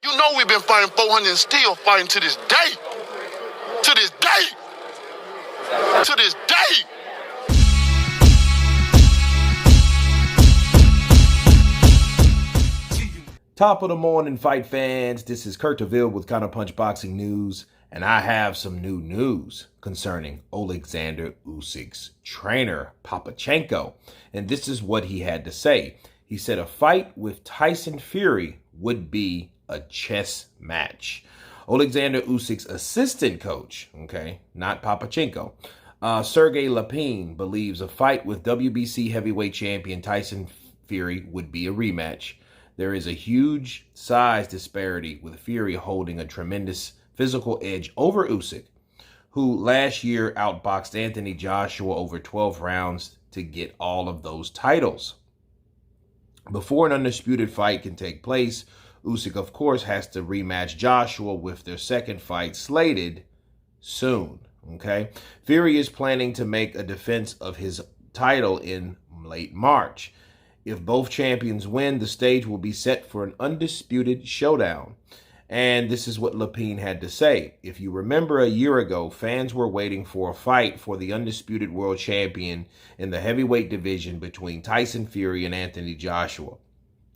You know we've been fighting 400 and still fighting to this day. To this day. To this day. Top of the morning, fight fans. This is Kurt DeVille with Counterpunch Boxing News, and I have some new news concerning Oleksandr Usyk's trainer, Papachenko. And this is what he had to say. He said a fight with Tyson Fury would be a chess match. Oleksandr Usyk's assistant coach, okay, not Papachenko, Sergey Lapine, believes a fight with WBC heavyweight champion Tyson Fury would be a rematch. There is a huge size disparity, with Fury holding a tremendous physical edge over Usyk, who last year outboxed Anthony Joshua over 12 rounds to get all of those titles. Before an undisputed fight can take place, Usyk, of course, has to rematch Joshua, with their second fight slated soon. Okay, Fury is planning to make a defense of his title in late March. If both champions win, the stage will be set for an undisputed showdown. And this is what Lapine had to say. If you remember, a year ago, fans were waiting for a fight for the undisputed world champion in the heavyweight division between Tyson Fury and Anthony Joshua.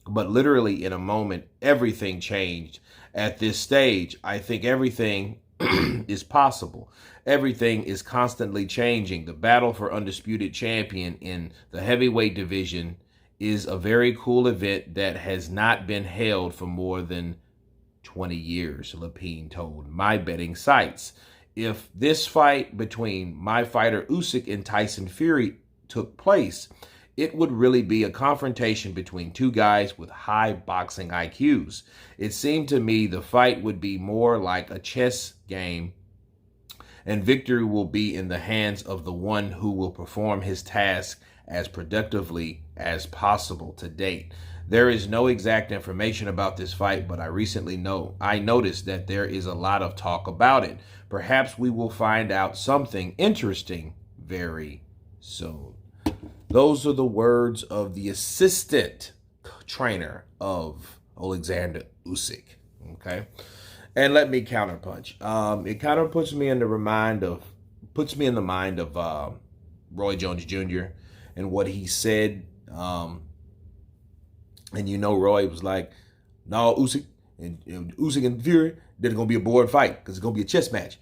But literally in a moment, everything changed. At this stage, I think everything is possible. Everything is constantly changing. The battle for undisputed champion in the heavyweight division is a very cool event that has not been held for more than 20 years, Lapine told My Betting Sites. If this fight between my fighter Usyk and Tyson Fury took place, it would really be a confrontation between two guys with high boxing IQs. It seemed to me the fight would be more like a chess game, and victory will be in the hands of the one who will perform his task as productively as possible to date. There is no exact information about this fight, but I noticed that there is a lot of talk about it. Perhaps we will find out something interesting very soon. Those are the words of the assistant trainer of Oleksandr Usyk. Okay, and let me counterpunch. It kind of puts me in the mind of Roy Jones Jr. and what he said. And you know, Roy was like, no, Usyk and Fury, they're going to be a boring fight because it's going to be a chess match.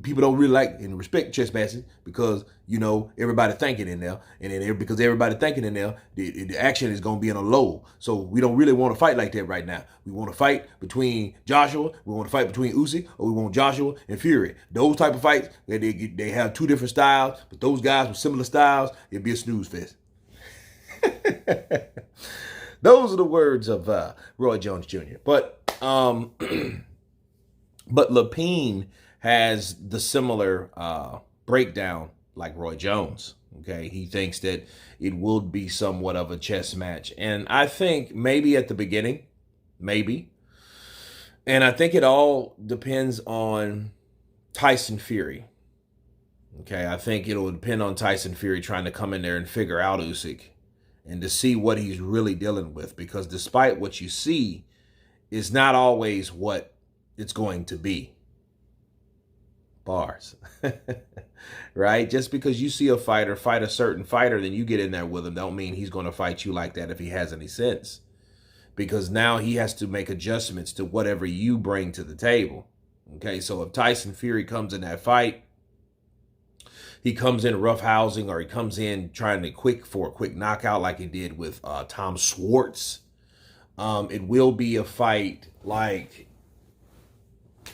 People don't really like and respect chess matches because, you know, everybody thinking in there. And then because everybody thinking in there, the action is going to be in a lull. So we don't really want to fight like that right now. We want to fight between Joshua, we want to fight between Usyk, or we want Joshua and Fury. Those type of fights, they have two different styles, but those guys with similar styles, it'd be a snooze fest. Those are the words of Roy Jones Jr. But Lapine has the similar breakdown like Roy Jones. Okay, he thinks that it will be somewhat of a chess match, and I think maybe at the beginning, maybe, and I think it all depends on Tyson Fury. Okay, I think it'll depend on Tyson Fury trying to come in there and figure out Usyk and to see what he's really dealing with, because despite what you see, it's not always what it's going to be. Bars. Right? Just because you see a fighter fight a certain fighter, then you get in there with him, don't mean he's going to fight you like that if he has any sense. Because now he has to make adjustments to whatever you bring to the table. Okay, so if Tyson Fury comes in that fight, he comes in roughhousing, or he comes in trying to for a quick knockout like he did with Tom Schwartz, it will be a fight like,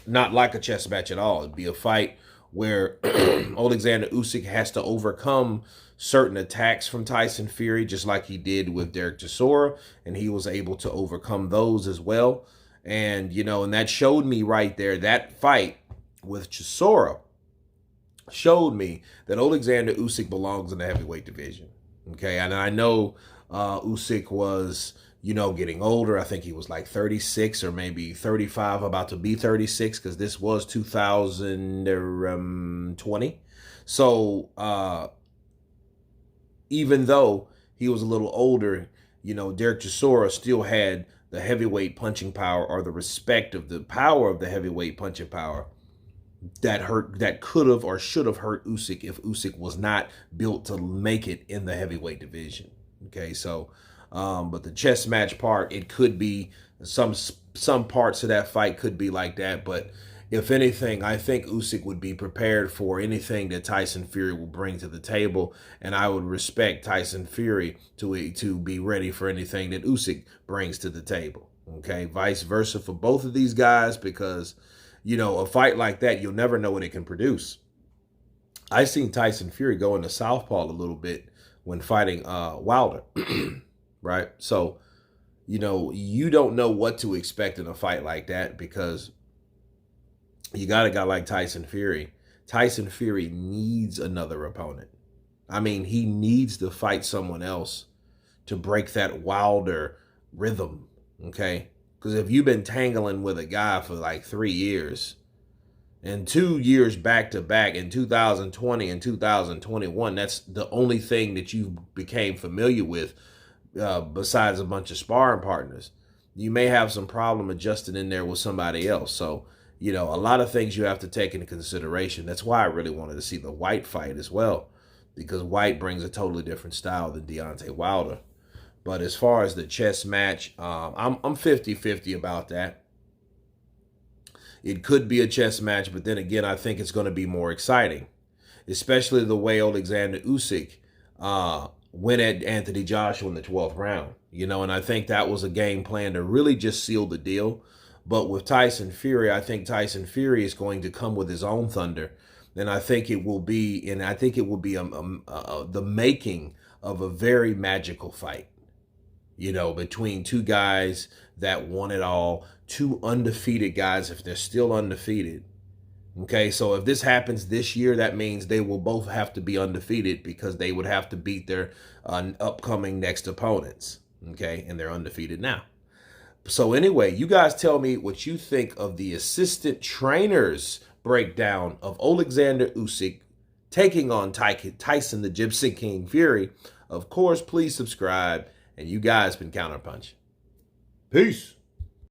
not like a chess match at all. It'd be a fight where Oleksandr Usyk has to overcome certain attacks from Tyson Fury, just like he did with Derek Chisora, and he was able to overcome those as well. And, you know, and that showed me right there, that fight with Chisora showed me that Oleksandr Usyk belongs in the heavyweight division. Okay, and I know Usyk was, you know, getting older. I think he was like 36 or maybe 35, about to be 36, because this was 2020. So even though he was a little older, you know, Derek Chisora still had the heavyweight punching power or the respect of the power of the heavyweight punching power that could have or should have hurt Usyk if Usyk was not built to make it in the heavyweight division. Okay, so but the chess match part, it could be some parts of that fight could be like that, but if anything, I think Usyk would be prepared for anything that Tyson Fury will bring to the table, and I would respect Tyson Fury to be ready for anything that Usyk brings to the table. Okay, vice versa for both of these guys, because a fight like that, you'll never know what it can produce. I seen Tyson Fury go into southpaw a little bit when fighting Wilder, right? So, you don't know what to expect in a fight like that, because you got a guy like Tyson Fury. Tyson Fury needs another opponent. I mean, he needs to fight someone else to break that Wilder rhythm, okay? Because if you've been tangling with a guy for like 3 years, and 2 years back to back in 2020 and 2021, that's the only thing that you became familiar with besides a bunch of sparring partners. You may have some problem adjusting in there with somebody else. So, a lot of things you have to take into consideration. That's why I really wanted to see the White fight as well, because White brings a totally different style than Deontay Wilder. But as far as the chess match, I'm 50-50 about that. It could be a chess match, but then again, I think it's going to be more exciting, especially the way Oleksandr Usyk went at Anthony Joshua in the 12th round. And I think that was a game plan to really just seal the deal. But with Tyson Fury, I think Tyson Fury is going to come with his own thunder. And I think it will be, the making of a very magical fight, between two guys that won it all, two undefeated guys, if they're still undefeated. Okay, so if this happens this year, that means they will both have to be undefeated, because they would have to beat their upcoming next opponents. Okay, and they're undefeated now. So anyway, you guys tell me what you think of the assistant trainer's breakdown of Oleksandr Usyk taking on Tyson the Gypsy King Fury. Of course, please subscribe, and you guys been Counterpunch. Peace.